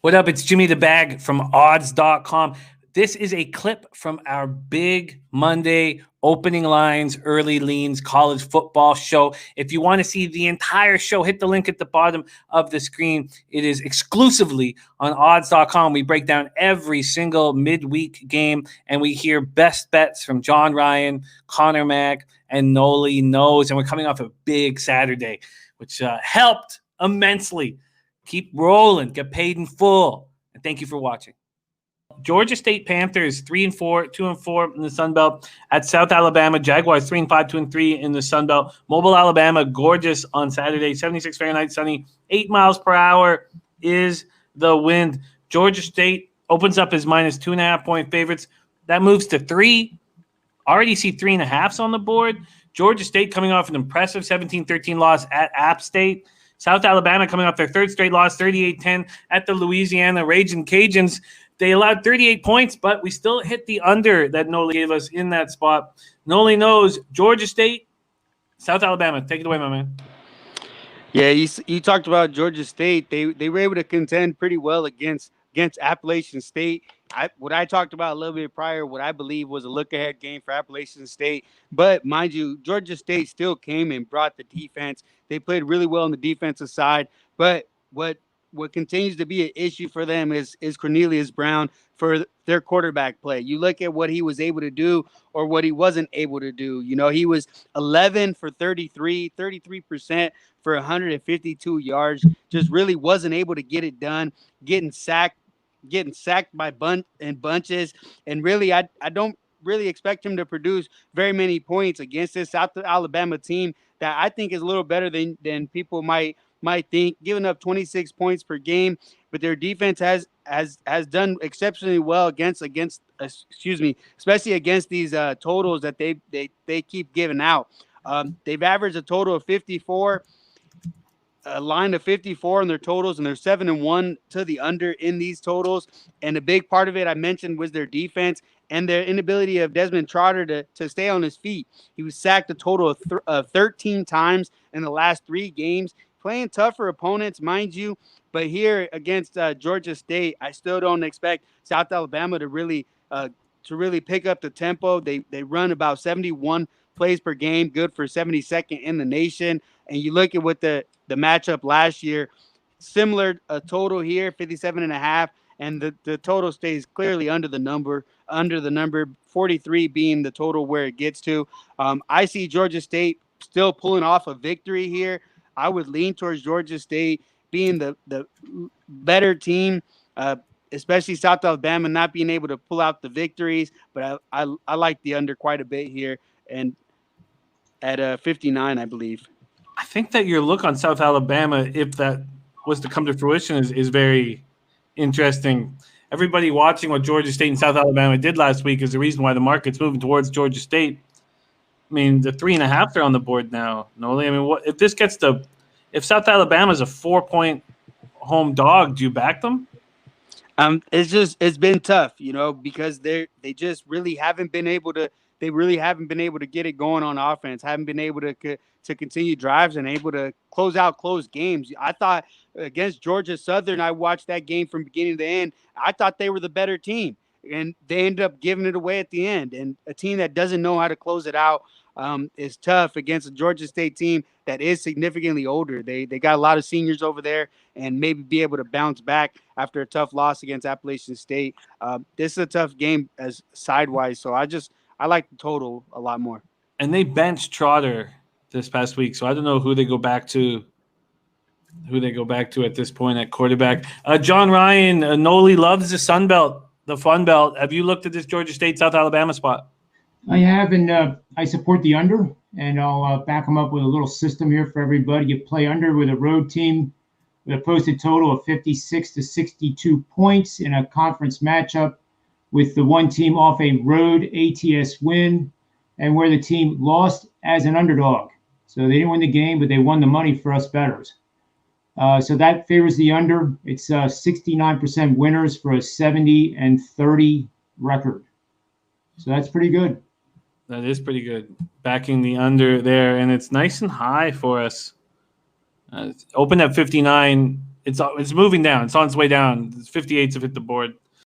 What up? It's Jimmy the Bag from odds.com. This is a clip from our big Monday opening lines, early leans college football show. If you want to see the entire show, hit the link at the bottom of the screen. It is exclusively on odds.com. We break down every single midweek game and we hear best bets from John Ryan, Connor Mack, and Noli Knows. And we're coming off a big Saturday, which helped immensely. Keep rolling, get paid in full. And thank you for watching. Georgia State Panthers 3-4, 2-4 in the Sun Belt. At South Alabama Jaguars 3-5, 2-3 in the Sun Belt. Mobile, Alabama, gorgeous on Saturday. 76 Fahrenheit, sunny. 8 miles per hour is the wind. Georgia State opens up as minus 2.5-point favorites. That moves to 3. Already see 3.5s on the board. Georgia State coming off an impressive 17-13 loss at App State. South Alabama coming off their third straight loss, 38-10 at the Louisiana Ragin' Cajuns. They allowed 38 points, but we still hit the under that Noli gave us in that spot. Noli Knows Georgia State, South Alabama. Take it away, my man. Yeah, you talked about Georgia State. They were able to contend pretty well against Appalachian State. What I talked about a little bit prior, what I believe was a look-ahead game for Appalachian State. But mind you, Georgia State still came and brought the defense. They played really well on the defensive side. But what continues to be an issue for them is Cornelius Brown for their quarterback play. You look at what he was able to do or what he wasn't able to do. You know, he was 11 for 33% for 152 yards. Just really wasn't able to get it done, getting sacked by bunches. And really, I don't really expect him to produce very many points against this South Alabama team that I think is a little better than people might think, giving up 26 points per game. But their defense has done exceptionally well against especially against these totals that they keep giving out. They've averaged a total of 54. A line of 54 in their totals, and they're 7-1 to the under in these totals. And a big part of it I mentioned was their defense and their inability of Desmond Trotter to stay on his feet. He was sacked a total of 13 times in the last 3 games, playing tougher opponents, mind you. But here against Georgia State, I still don't expect South Alabama to really pick up the tempo. They run about 71 plays per game, good for 72nd in the nation. And you look at what the matchup last year, similar total here, 57.5, and the total stays clearly under the number 43 being the total where it gets to. I see Georgia State still pulling off a victory here. I would lean towards Georgia State being the better team, especially South Alabama not being able to pull out the victories. But I like the under quite a bit here, and at 59, I believe. I think that your look on South Alabama, if that was to come to fruition, is very interesting. Everybody watching what Georgia State and South Alabama did last week is the reason why the market's moving towards Georgia State. I mean, the 3.5 are on the board now, Noli. I mean, if South Alabama is a 4-point home dog, do you back them? It's been tough, because they just really haven't been able to. They really haven't been able to get it going on offense. Haven't been able to continue drives and able to close games. I thought against Georgia Southern, I watched that game from beginning to end. I thought they were the better team, and they ended up giving it away at the end. And a team that doesn't know how to close it out is tough against a Georgia State team that is significantly older. They got a lot of seniors over there, and maybe be able to bounce back after a tough loss against Appalachian State. This is a tough game as sidewise, so I like the total a lot more. And they benched Trotter this past week, so I don't know who they go back to at this point at quarterback. John Ryan, Noli loves the Sun Belt, the Fun Belt. Have you looked at this Georgia State, South Alabama spot? I have, and I support the under, and I'll back them up with a little system here for everybody. You play under with a road team with a posted total of 56 to 62 points in a conference matchup, with the one team off a road ATS win, and where the team lost as an underdog. So they didn't win the game, but they won the money for us bettors. So that favors the under. It's 69% winners for a 70-30 record. So that's pretty good. That is pretty good. Backing the under there, and it's nice and high for us. It's opened at 59. It's moving down. It's on its way down. 58s have hit the board.